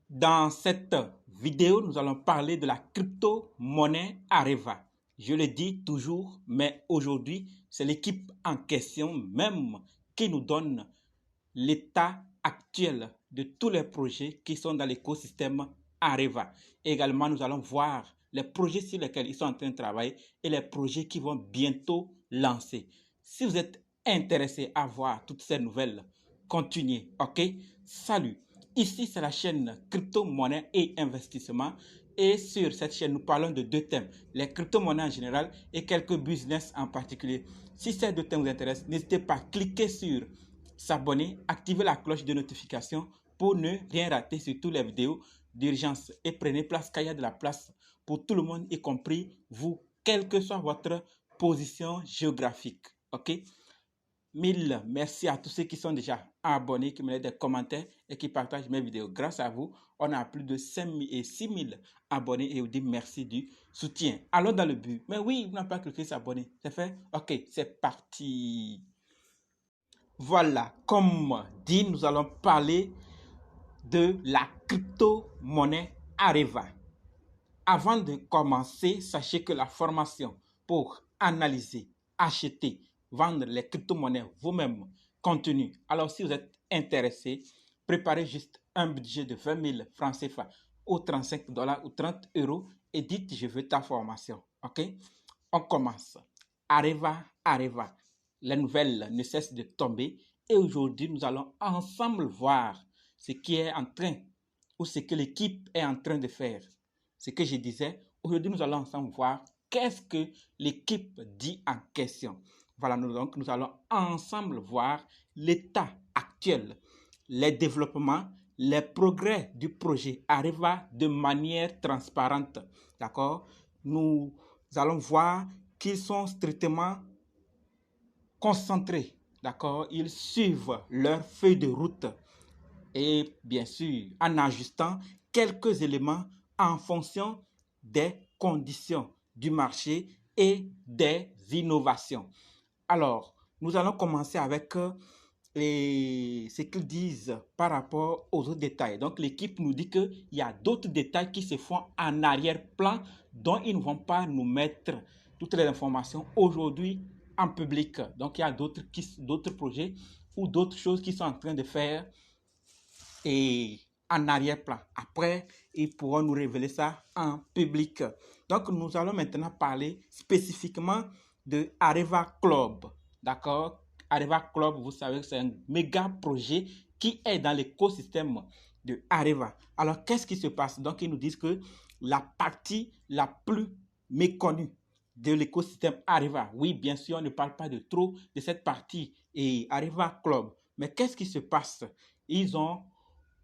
Dans cette vidéo, nous allons parler de la crypto-monnaie Areva. Je le dis toujours, mais aujourd'hui, c'est l'équipe en question même qui nous donne l'état actuel de tous les projets qui sont dans l'écosystème Areva. Également, nous allons voir les projets sur lesquels ils sont en train de travailler et les projets qui vont bientôt lancer. Si vous êtes intéressé à voir toutes ces nouvelles, continuez, ok? Salut! Ici, c'est la chaîne crypto-monnaie et investissement. Et sur cette chaîne, nous parlons de deux thèmes, les crypto-monnaies en général et quelques business en particulier. Si ces deux thèmes vous intéressent, n'hésitez pas à cliquer sur s'abonner, activer la cloche de notification pour ne rien rater sur toutes les vidéos d'urgence. Et prenez place car il y a de la place pour tout le monde, y compris vous, quelle que soit votre position géographique. Ok? Mille merci à tous ceux qui sont déjà abonnés, qui me laissent des commentaires et qui partagent mes vidéos. Grâce à vous, on a plus de 5 000 et 6 000 abonnés et vous dit merci du soutien. Allons dans le but. Mais oui, vous n'avez pas cliqué s'abonner. C'est fait? Ok, c'est parti. Voilà, comme dit, nous allons parler de la crypto-monnaie Areva. Avant de commencer, sachez que la formation pour analyser, acheter, vendre les crypto-monnaies vous-même continue. Alors, si vous êtes intéressé, préparez juste un budget de 20 000 francs CFA ou 35 $ ou 30 € et dites je veux ta formation. Ok? On commence. Areva. Les nouvelles ne cessent de tomber et aujourd'hui, nous allons ensemble voir ce qui est en train ou ce que l'équipe est en train de faire. Ce que je disais, aujourd'hui, nous allons ensemble voir qu'est-ce que l'équipe dit en question. Voilà, donc nous allons ensemble voir l'état actuel, les développements, les progrès du projet Areva de manière transparente. D'accord? Nous allons voir qu'ils sont strictement concentrés. D'accord? Ils suivent leur feuille de route et bien sûr en ajustant quelques éléments en fonction des conditions du marché et des innovations. Alors, nous allons commencer avec ce qu'ils disent par rapport aux autres détails. Donc, l'équipe nous dit qu'il y a d'autres détails qui se font en arrière-plan dont ils ne vont pas nous mettre toutes les informations aujourd'hui en public. Donc, il y a d'autres projets ou d'autres choses qui sont en train de faire et en arrière-plan. Après, ils pourront nous révéler ça en public. Donc, nous allons maintenant parler spécifiquement de Areva Club. D'accord? Areva Club, vous savez que c'est un méga projet qui est dans l'écosystème de Areva. Alors, qu'est-ce qui se passe? Donc, ils nous disent que la partie la plus méconnue de l'écosystème Areva, oui, bien sûr, on ne parle pas de trop de cette partie et Areva Club. Mais qu'est-ce qui se passe? Ils ont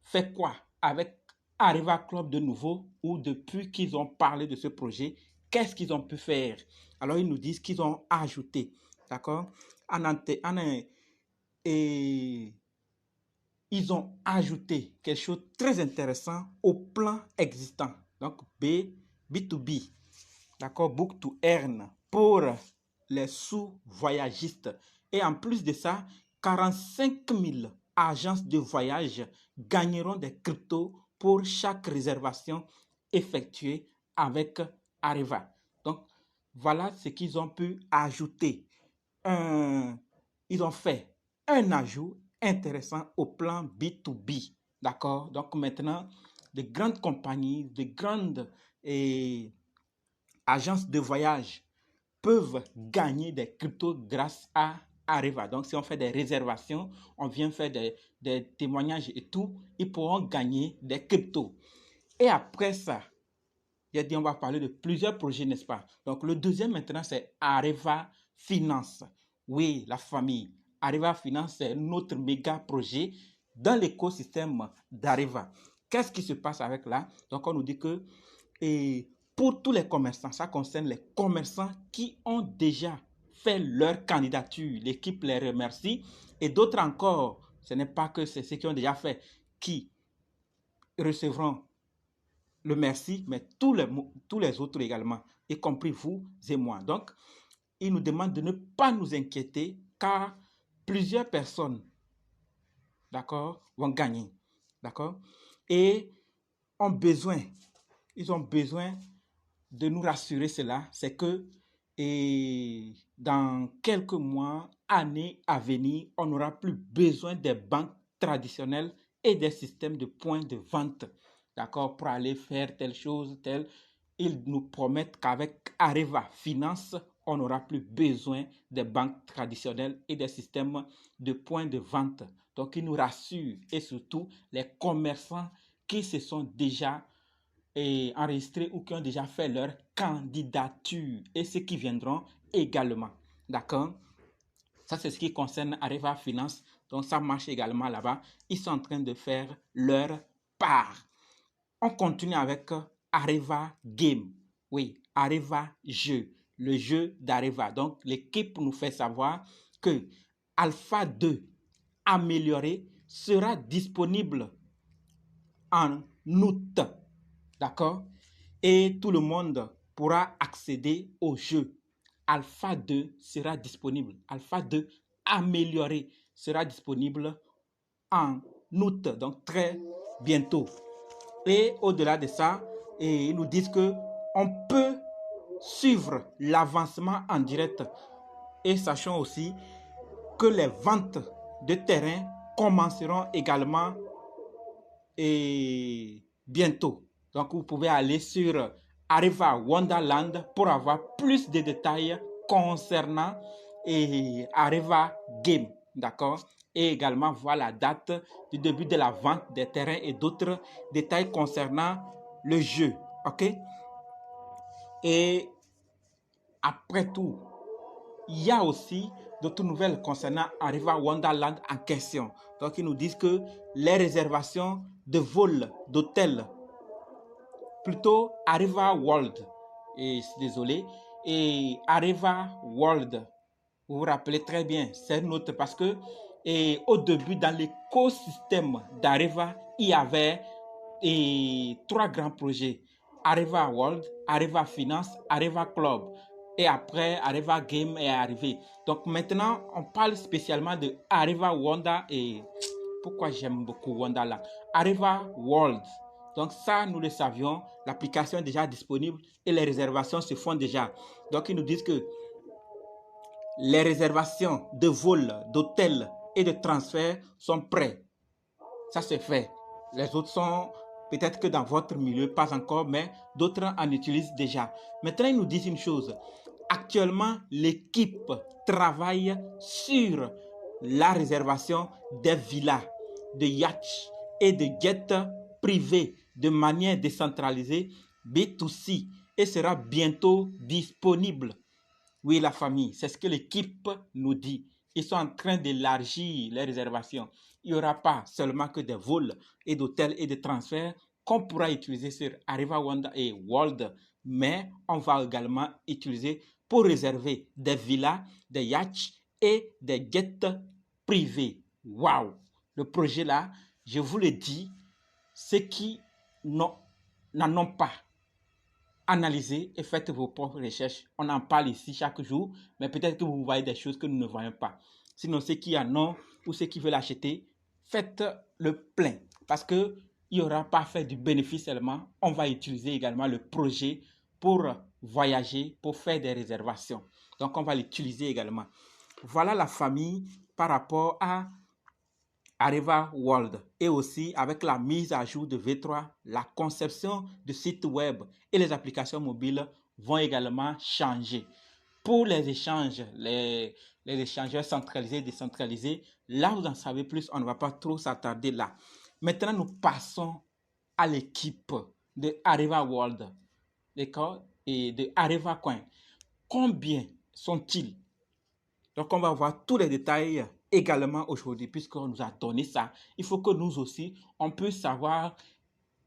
fait quoi avec Areva Club de nouveau ou depuis qu'ils ont parlé de ce projet, qu'est-ce qu'ils ont pu faire? Alors, ils nous disent qu'ils ont ajouté, d'accord? Et ils ont ajouté quelque chose de très intéressant au plan existant. Donc, B2B, d'accord? Book to Earn pour les sous-voyagistes. Et en plus de ça, 45 000 agences de voyage gagneront des cryptos pour chaque réservation effectuée avec Areva. Donc, voilà ce qu'ils ont pu ajouter. Ils ont fait un ajout intéressant au plan B2B. D'accord? Donc, maintenant, de grandes compagnies, de grandes agences de voyage peuvent gagner des cryptos grâce à Areva. Donc, si on fait des réservations, on vient faire des témoignages et tout, ils pourront gagner des cryptos. Et après ça, j'ai dit on va parler de plusieurs projets, n'est-ce pas? Donc, le deuxième maintenant, c'est Areva Finance. Oui, la famille. Areva Finance, c'est notre méga projet dans l'écosystème d'Areva. Qu'est-ce qui se passe avec là? Donc, on nous dit que pour tous les commerçants, ça concerne les commerçants qui ont déjà fait leur candidature. L'équipe les remercie. Et d'autres encore, ce n'est pas que c'est ceux qui ont déjà fait qui recevront le merci, mais tous les autres également, y compris vous et moi. Donc, il nous demande de ne pas nous inquiéter car plusieurs personnes, d'accord, vont gagner, d'accord. Et ont besoin, ils ont besoin de nous rassurer cela, c'est que dans quelques mois, années à venir, on n'aura plus besoin des banques traditionnelles et des systèmes de points de vente, d'accord, pour aller faire telle chose, telle. Ils nous promettent qu'avec Areva Finance, on n'aura plus besoin des banques traditionnelles et des systèmes de points de vente. Donc, ils nous rassurent et surtout les commerçants qui se sont déjà enregistrés ou qui ont déjà fait leur candidature et ceux qui viendront également. D'accord? Ça, c'est ce qui concerne Areva Finance. Donc, ça marche également là-bas. Ils sont en train de faire leur part. On continue avec Areva Game. Oui, Areva Jeu. Le jeu d'Areva. Donc, l'équipe nous fait savoir que Alpha 2 amélioré sera disponible en août. D'accord? Et tout le monde pourra accéder au jeu. Alpha 2 sera disponible. Alpha 2 amélioré sera disponible en août, donc très bientôt. Et au-delà de ça, ils nous disent que on peut suivre l'avancement en direct. Et sachons aussi que les ventes de terrain commenceront également bientôt. Donc, vous pouvez aller sur Areva Wonderland pour avoir plus de détails concernant Areva Game. D'accord? Et également voir la date du début de la vente des terrains et d'autres détails concernant le jeu. OK? Et après tout, il y a aussi d'autres nouvelles concernant Areva Wonderland en question. Donc, ils nous disent que les réservations de vols, d'hôtels, plutôt Areva World, et désolé, et Areva World, vous vous rappelez très bien, c'est une autre parce que au début, dans l'écosystème d'Areva, il y avait trois grands projets. Areva World, Areva Finance, Areva Club. Et après, Areva Game est arrivé. Donc maintenant, on parle spécialement de Areva Wonder et pourquoi j'aime beaucoup Wonder là. Areva World. Donc ça, nous le savions, l'application est déjà disponible et les réservations se font déjà. Donc ils nous disent que les réservations de vol, d'hôtel et de transfert sont prêts. Ça c'est fait. Les autres sont peut-être que dans votre milieu, pas encore, mais d'autres en utilisent déjà. Maintenant, ils nous disent une chose. Actuellement, l'équipe travaille sur la réservation des villas, de yachts et de jets privés de manière décentralisée B2C et sera bientôt disponible. Oui, la famille, c'est ce que l'équipe nous dit. Ils sont en train d'élargir les réservations. Il n'y aura pas seulement que des vols et d'hôtels et de transferts qu'on pourra utiliser sur Areva Wonder et World, mais on va également utiliser pour réserver des villas, des yachts et des jets privés. Waouh! Le projet là, je vous le dis, ceux qui n'en ont pas analysez et faites vos propres recherches. On en parle ici chaque jour, mais peut-être que vous voyez des choses que nous ne voyons pas. Sinon, ceux qui en ont ou ceux qui veulent acheter, faites le plein parce qu'il n'y aura pas fait du bénéfice seulement. On va utiliser également le projet pour voyager, pour faire des réservations. Donc, on va l'utiliser également. Voilà la famille par rapport à Areva World et aussi avec la mise à jour de V3, la conception de sites web et les applications mobiles vont également changer. Pour les échanges, les échangeurs centralisés et décentralisés, là vous en savez plus, on ne va pas trop s'attarder là. Maintenant, nous passons à l'équipe de Areva World, d'accord, et de Areva Coin. Combien sont-ils? Donc, on va voir tous les détails également aujourd'hui, puisqu'on nous a donné ça. Il faut que nous aussi, on puisse savoir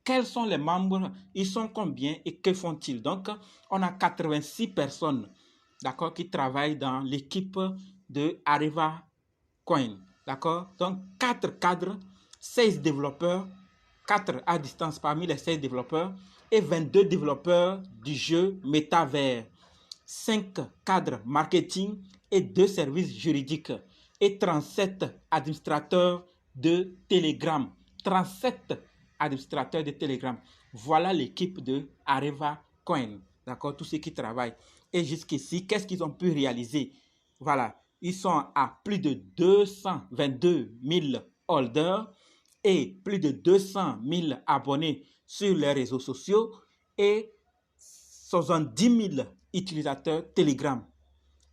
quels sont les membres, ils sont combien et que font-ils. Donc, on a 86 personnes, d'accord, qui travaillent dans l'équipe de Areva Coin, d'accord. Donc, 4 cadres, 16 développeurs, 4 à distance parmi les 16 développeurs et 22 développeurs du jeu Métavers. 5 cadres marketing et 2 services juridiques et 37 administrateurs de Telegram. 37 administrateur de Telegram. Voilà l'équipe de Areva Coin. D'accord, tous ceux qui travaillent. Et jusqu'ici, qu'est-ce qu'ils ont pu réaliser? Voilà, ils sont à plus de 222 000 holders et plus de 200 000 abonnés sur les réseaux sociaux et 70 000 utilisateurs Telegram.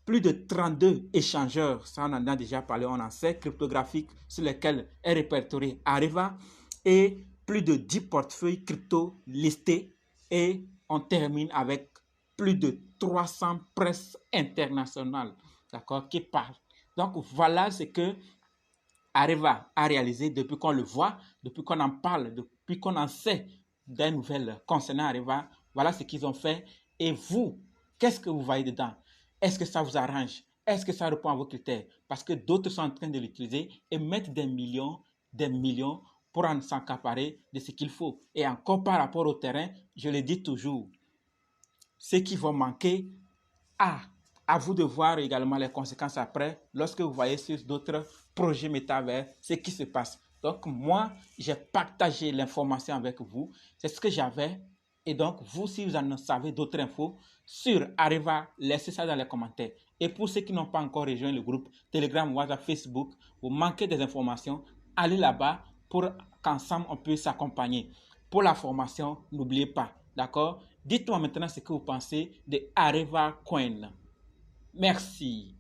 Plus de 32 échangeurs, ça on en a déjà parlé, on en sait, cryptographiques sur lesquels est répertorié Areva et plus de 10 portefeuilles crypto listés et on termine avec plus de 300 presses internationales, d'accord, qui parlent. Donc voilà ce que Areva a réalisé depuis qu'on le voit, depuis qu'on en parle, depuis qu'on en sait des nouvelles concernant Areva. Voilà ce qu'ils ont fait. Et vous, qu'est-ce que vous voyez dedans? Est-ce que ça vous arrange? Est-ce que ça répond à vos critères? Parce que d'autres sont en train de l'utiliser et mettre des millions pour en s'accaparer de ce qu'il faut. Et encore par rapport au terrain, je le dis toujours, ceux qui vont manquer, à vous de voir également les conséquences après, lorsque vous voyez sur d'autres projets métavers ce qui se passe. Donc moi, j'ai partagé l'information avec vous, c'est ce que j'avais. Et donc vous, si vous en savez d'autres infos sur Areva, laissez ça dans les commentaires. Et pour ceux qui n'ont pas encore rejoint le groupe Telegram, WhatsApp, Facebook, vous manquez des informations, allez là-bas pour qu'ensemble on puisse s'accompagner. Pour la formation, n'oubliez pas, d'accord? Dites-moi maintenant ce que vous pensez de Areva Coin. Merci.